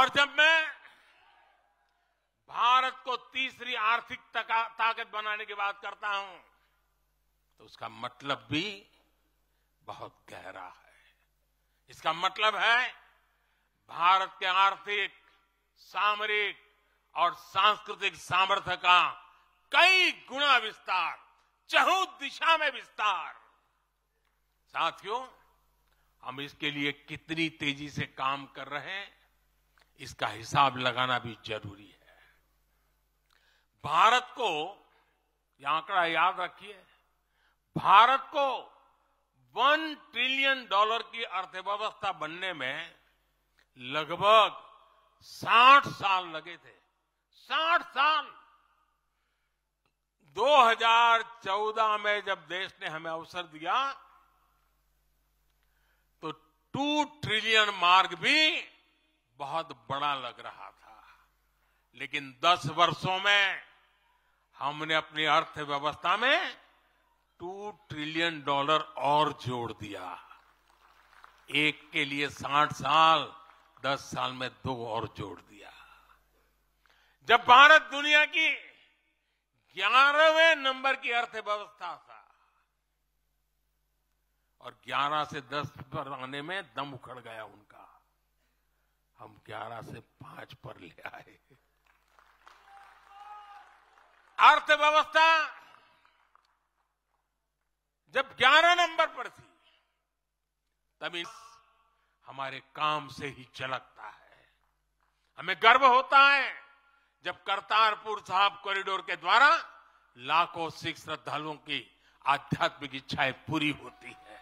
और जब मैं भारत को तीसरी आर्थिक ताकत बनाने की बात करता हूं तो उसका मतलब भी बहुत गहरा है। इसका मतलब है भारत के आर्थिक, सामरिक और सांस्कृतिक सामर्थ्य का कई गुना विस्तार, चहुं दिशा में विस्तार। साथियों, हम इसके लिए कितनी तेजी से काम कर रहे हैं, इसका हिसाब लगाना भी जरूरी है। भारत को, यह आंकड़ा याद रखिए, भारत को $1 ट्रिलियन की अर्थव्यवस्था बनने में लगभग 60 साल लगे थे। 60 साल। 2014 में जब देश ने हमें अवसर दिया तो 2 ट्रिलियन मार्क भी बहुत बड़ा लग रहा था, लेकिन 10 वर्षों में हमने अपनी अर्थव्यवस्था में $2 ट्रिलियन और जोड़ दिया। एक के लिए 60 साल, 10 साल में 2 और जोड़ दिया। जब भारत दुनिया की 11वें नंबर की अर्थव्यवस्था था और 11 से 10 पर आने में दम उखड़ गया उनका, हम 11 से 5 पर ले आए। अर्थव्यवस्था जब 11 नंबर पर थी तब हमारे काम से ही झलकता है। हमें गर्व होता है जब करतारपुर साहिब कॉरिडोर के द्वारा लाखों सिख श्रद्धालुओं की आध्यात्मिक इच्छाएं पूरी होती है।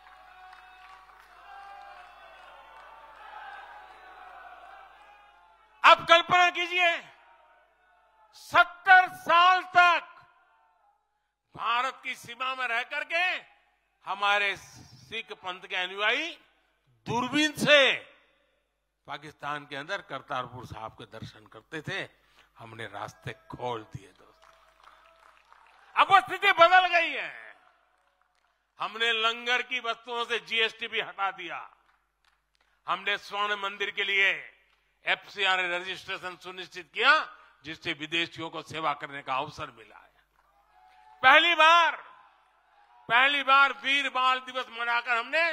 अब कल्पना कीजिए, 70 साल तक भारत की सीमा में रह करके हमारे सिख पंथ के अनुयायी दूरबीन से पाकिस्तान के अंदर करतारपुर साहिब के दर्शन करते थे। हमने रास्ते खोल दिए दोस्तों। अब वो स्थिति बदल गई है। हमने लंगर की वस्तुओं से जीएसटी भी हटा दिया। हमने स्वर्ण मंदिर के लिए एफसीआर रजिस्ट्रेशन सुनिश्चित किया, जिससे विदेशियों को सेवा करने का अवसर मिला है। पहली बार वीर बाल दिवस मनाकर हमने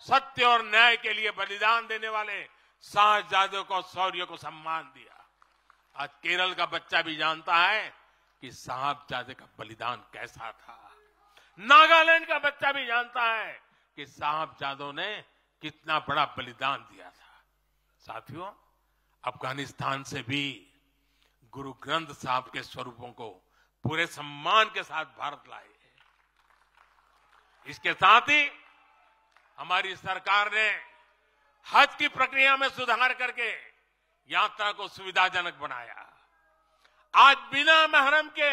सत्य और न्याय के लिए बलिदान देने वाले साहसजादों को, शौर्य को सम्मान दिया। आज केरल का बच्चा भी जानता है कि साहबजादे का बलिदान कैसा था। नागालैंड का बच्चा भी जानता है कि साहबजादों ने कितना बड़ा बलिदान दिया था। साथियों, अफगानिस्तान से भी गुरु ग्रंथ साहब के स्वरूपों को पूरे सम्मान के साथ भारत लाए। इसके साथ ही हमारी सरकार ने हज की प्रक्रिया में सुधार करके यात्रा को सुविधाजनक बनाया। आज बिना महरम के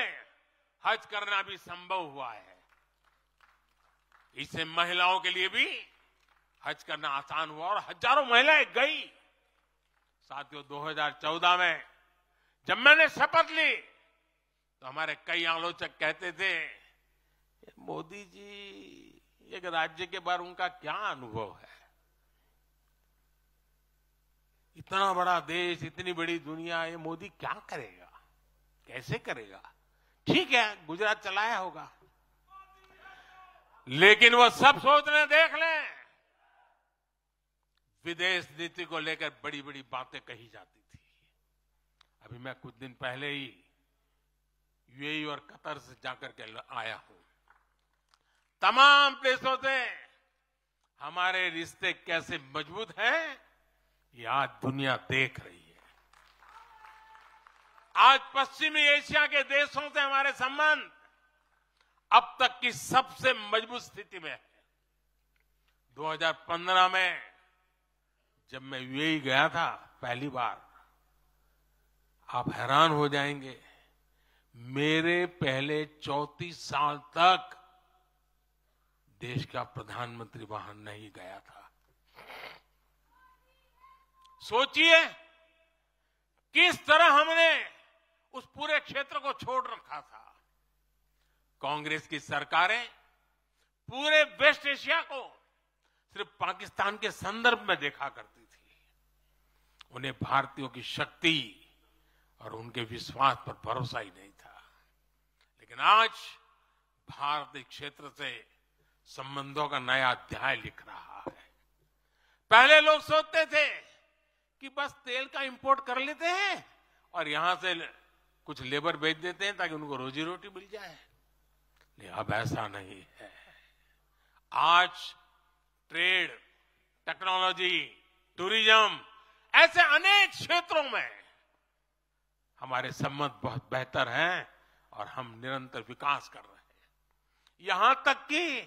हज करना भी संभव हुआ है। इससे महिलाओं के लिए भी हज करना आसान हुआ और हजारों महिलाएं गई। साथियों, 2014 में जब मैंने शपथ ली तो हमारे कई आलोचक कहते थे, मोदी जी, एक राज्य के बारे उनका क्या अनुभव है? इतना बड़ा देश, इतनी बड़ी दुनिया, ये मोदी क्या करेगा, कैसे करेगा? ठीक है, गुजरात चलाया होगा, लेकिन वो सब सोचने देख लें। विदेश नीति को लेकर बड़ी बड़ी बातें कही जाती थी। अभी मैं कुछ दिन पहले ही यूएई और कतर से जाकर के आया हूं। तमाम देशों से हमारे रिश्ते कैसे मजबूत हैं, ये आज दुनिया देख रही है। आज पश्चिमी एशिया के देशों से हमारे संबंध अब तक की सबसे मजबूत स्थिति में है। 2015 में जब मैं यूएई गया था पहली बार, आप हैरान हो जाएंगे, मेरे पहले 34 साल तक देश का प्रधानमंत्री वहां नहीं गया था। सोचिए किस तरह हमने उस पूरे क्षेत्र को छोड़ रखा था। कांग्रेस की सरकारें पूरे वेस्ट एशिया को सिर्फ पाकिस्तान के संदर्भ में देखा करती थी। उन्हें भारतीयों की शक्ति और उनके विश्वास पर भरोसा ही नहीं था। लेकिन आज भारत इस क्षेत्र से संबंधों का नया अध्याय लिख रहा है। पहले लोग सोचते थे कि बस तेल का इंपोर्ट कर लेते हैं और यहां से कुछ लेबर भेज देते हैं ताकि उनको रोजी रोटी मिल जाए। नहीं, अब ऐसा नहीं है। आज ट्रेड, टेक्नोलॉजी, टूरिज्म, ऐसे अनेक क्षेत्रों में हमारे संबंध बहुत बेहतर हैं और हम निरंतर विकास कर रहे हैं। यहां तक कि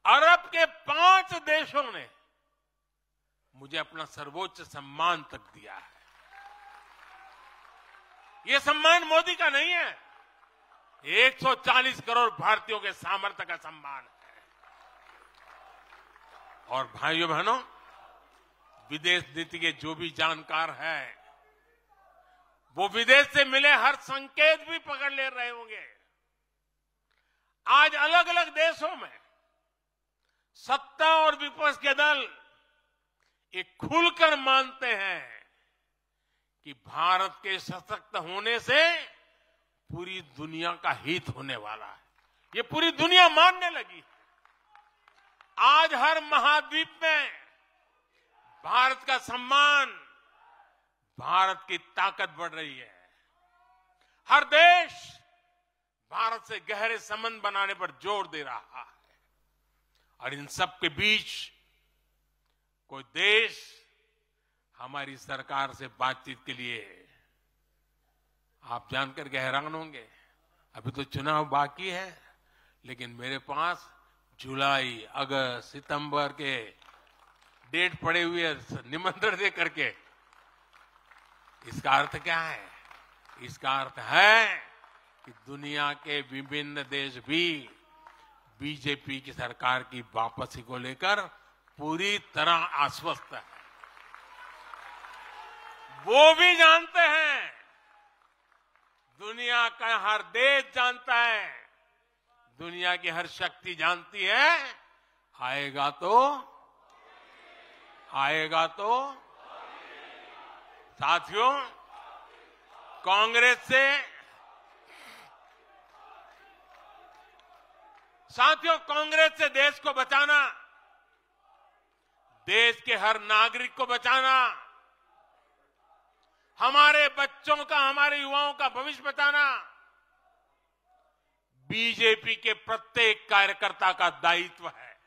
अरब के 5 देशों ने मुझे अपना सर्वोच्च सम्मान तक दिया है। यह सम्मान मोदी का नहीं है, 140 करोड़ भारतीयों के सामर्थ्य का सम्मान है। और भाइयों बहनों, विदेश नीति के जो भी जानकार हैं, वो विदेश से मिले हर संकेत भी पकड़ ले रहे होंगे। आज अलग अलग देशों में सत्ता और विपक्ष के दल ये खुलकर मानते हैं कि भारत के सशक्त होने से पूरी दुनिया का हित होने वाला है। ये पूरी दुनिया मानने लगी है। आज हर महाद्वीप में भारत का सम्मान, भारत की ताकत बढ़ रही है। हर देश भारत से गहरे संबंध बनाने पर जोर दे रहा है। और इन सब के बीच कोई देश हमारी सरकार से बातचीत के लिए, आप जानकर के हैरान होंगे, अभी तो चुनाव बाकी है, लेकिन मेरे पास जुलाई, अगस्त, सितंबर के डेट पड़े हुए निमंत्रण दे करके। इसका अर्थ क्या है? इसका अर्थ है कि दुनिया के विभिन्न देश भी बीजेपी की सरकार की वापसी को लेकर पूरी तरह आश्वस्त है। वो भी जानते हैं, दुनिया का हर देश जानता है, दुनिया की हर शक्ति जानती है, आएगा तो साथियों, कांग्रेस से देश को बचाना, देश के हर नागरिक को बचाना, हमारे बच्चों का, हमारे युवाओं का भविष्य बचाना बीजेपी के प्रत्येक कार्यकर्ता का दायित्व है।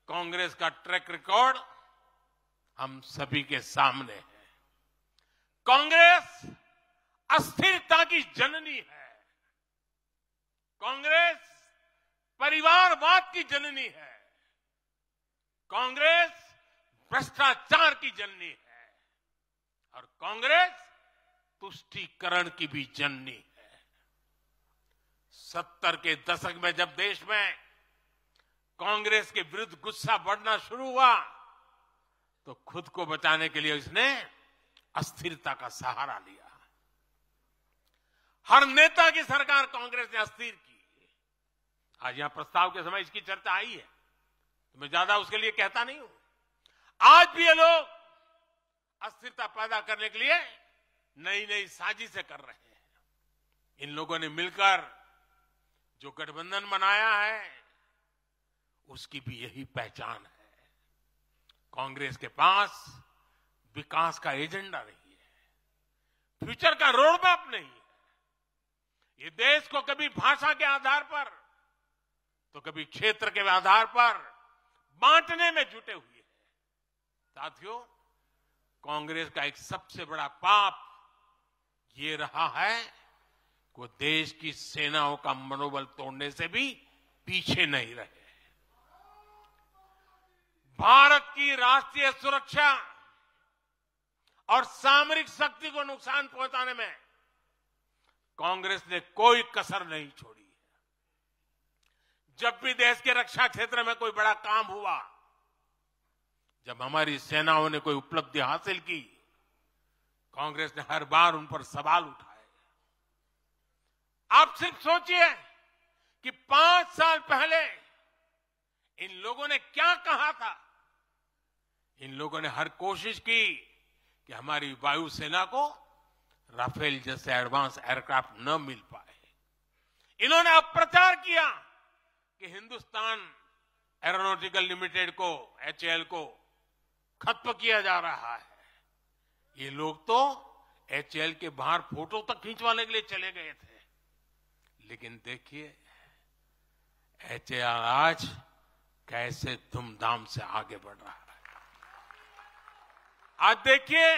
कांग्रेस का ट्रैक रिकॉर्ड हम सभी के सामने है। कांग्रेस अस्थिरता की जननी है। कांग्रेस परिवारवाद की जननी है। कांग्रेस भ्रष्टाचार की जननी है। और कांग्रेस तुष्टीकरण की भी जननी है। 70 के दशक में जब देश में कांग्रेस के विरुद्ध गुस्सा बढ़ना शुरू हुआ, तो खुद को बचाने के लिए इसने अस्थिरता का सहारा लिया। हर नेता की सरकार कांग्रेस ने अस्थिर की। आज यहां प्रस्ताव के समय इसकी चर्चा आई है, तो मैं ज्यादा उसके लिए कहता नहीं हूं। आज भी ये लोग अस्थिरता पैदा करने के लिए नई नई साजिशें कर रहे हैं। इन लोगों ने मिलकर जो गठबंधन बनाया है, उसकी भी यही पहचान है। कांग्रेस के पास विकास का एजेंडा नहीं है, फ्यूचर का रोड मैप नहीं है। ये देश को कभी भाषा के आधार पर तो कभी क्षेत्र के आधार पर बांटने में जुटे हुए हैं। साथियों, कांग्रेस का एक सबसे बड़ा पाप ये रहा है कि वो देश की सेनाओं का मनोबल तोड़ने से भी पीछे नहीं रहे। भारत की राष्ट्रीय सुरक्षा और सामरिक शक्ति को नुकसान पहुंचाने में कांग्रेस ने कोई कसर नहीं छोड़ी है। जब भी देश के रक्षा क्षेत्र में कोई बड़ा काम हुआ, जब हमारी सेनाओं ने कोई उपलब्धि हासिल की, कांग्रेस ने हर बार उन पर सवाल उठाए। आप सिर्फ सोचिए कि 5 साल पहले इन लोगों ने क्या कहा था इन लोगों ने हर कोशिश की कि हमारी वायुसेना को राफेल जैसे एडवांस एयरक्राफ्ट न मिल पाए। इन्होंने अप्रचार किया कि हिंदुस्तान एरोनॉटिकल लिमिटेड को, HAL को खत्म किया जा रहा है। ये लोग तो HAL के बाहर फोटो तक खींचवाने के लिए चले गए थे। लेकिन देखिए HAL आज कैसे धूमधाम से आगे बढ़ रहा है। आज देखिए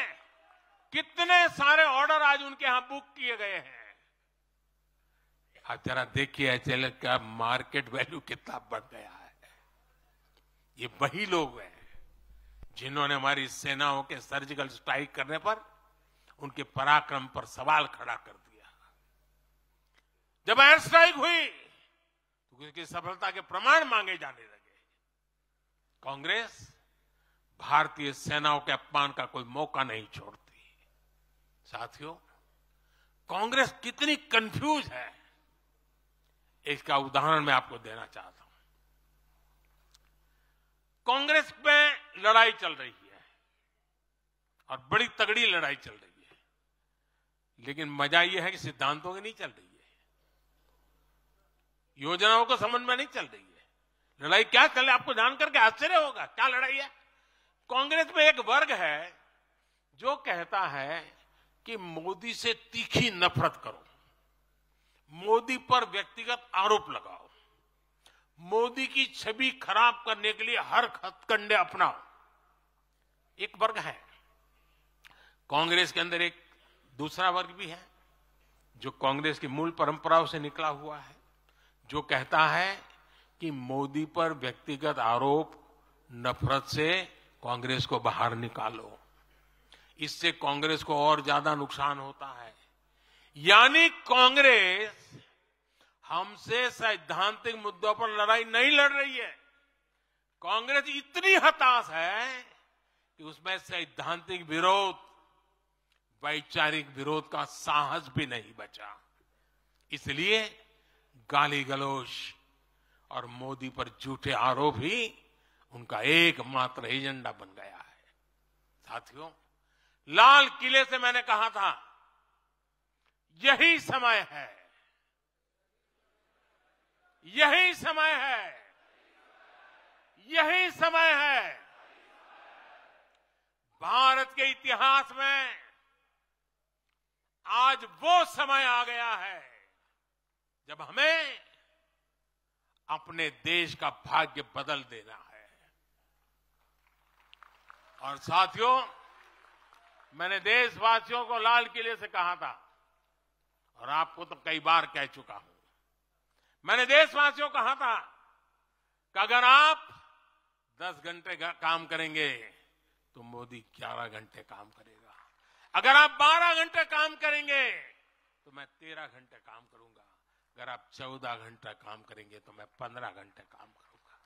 कितने सारे ऑर्डर आज उनके यहां बुक किए गए हैं। आज जरा देखिए HAL का मार्केट वैल्यू कितना बढ़ गया है। ये वही लोग हैं जिन्होंने हमारी सेनाओं के सर्जिकल स्ट्राइक करने पर उनके पराक्रम पर सवाल खड़ा कर दिया। जब एयर स्ट्राइक हुई तो उसकी सफलता के प्रमाण मांगे जाने लगे। कांग्रेस भारतीय सेनाओं के अपमान का कोई मौका नहीं छोड़ती। साथियों, कांग्रेस कितनी कंफ्यूज है इसका उदाहरण मैं आपको देना चाहता हूं। कांग्रेस में लड़ाई चल रही है और बड़ी तगड़ी लड़ाई चल रही है, लेकिन मजा यह है कि सिद्धांतों की नहीं चल रही है, योजनाओं को समझ में नहीं चल रही है। लड़ाई क्या चल रही है आपको जानकर के आश्चर्य होगा। क्या लड़ाई है? कांग्रेस में एक वर्ग है जो कहता है कि मोदी से तीखी नफरत करो, मोदी पर व्यक्तिगत आरोप लगाओ, मोदी की छवि खराब करने के लिए हर हथकंडे अपनाओ। एक वर्ग है। कांग्रेस के अंदर एक दूसरा वर्ग भी है जो कांग्रेस की मूल परंपराओं से निकला हुआ है, जो कहता है कि मोदी पर व्यक्तिगत आरोप, नफरत से कांग्रेस को बाहर निकालो, इससे कांग्रेस को और ज्यादा नुकसान होता है। यानी कांग्रेस हमसे सैद्धांतिक मुद्दों पर लड़ाई नहीं लड़ रही है। कांग्रेस इतनी हताश है कि उसमें सैद्धांतिक विरोध, वैचारिक विरोध का साहस भी नहीं बचा। इसलिए गाली गलौज और मोदी पर झूठे आरोप ही उनका एकमात्र एजेंडा बन गया है। साथियों, लाल किले से मैंने कहा था यही समय है, यही समय है, यही समय है। भारत के इतिहास में आज वो समय आ गया है जब हमें अपने देश का भाग्य बदल देना है। और साथियों, मैंने देशवासियों को लाल किले से कहा था और आपको तो कई बार कह चुका हूं। मैंने देशवासियों को कहा था कि अगर आप 10 घंटे काम करेंगे तो मोदी 11 घंटे काम करेगा। अगर आप 12 घंटे काम करेंगे तो मैं 13 घंटे काम करूंगा। अगर आप 14 घंटा काम करेंगे तो मैं 15 घंटे काम करूंगा।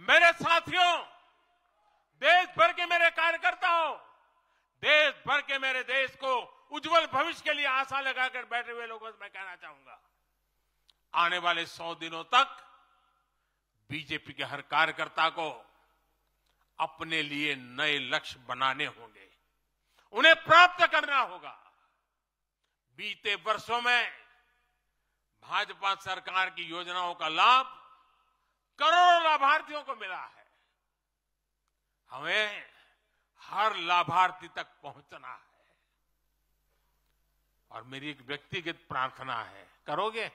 मेरे साथियों, देश भर के मेरे कार्यकर्ताओं, देश भर के मेरे देश को उज्जवल भविष्य के लिए आशा लगाकर बैठे हुए लोगों से मैं कहना चाहूंगा, आने वाले 100 दिनों तक बीजेपी के हर कार्यकर्ता को अपने लिए नए लक्ष्य बनाने होंगे, उन्हें प्राप्त करना होगा। बीते वर्षों में भाजपा सरकार की योजनाओं का लाभ करोड़ों लाभार्थियों को मिला है। हमें हर लाभार्थी तक पहुंचना है। और मेरी एक व्यक्तिगत प्रार्थना है, करोगे?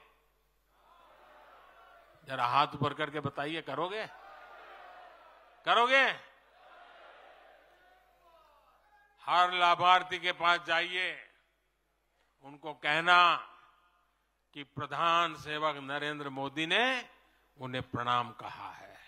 जरा हाथ ऊपर करके बताइए, करोगे? करोगे? हर लाभार्थी के पास जाइए, उनको कहना कि प्रधान सेवक नरेंद्र मोदी ने उन्हें प्रणाम कहा है।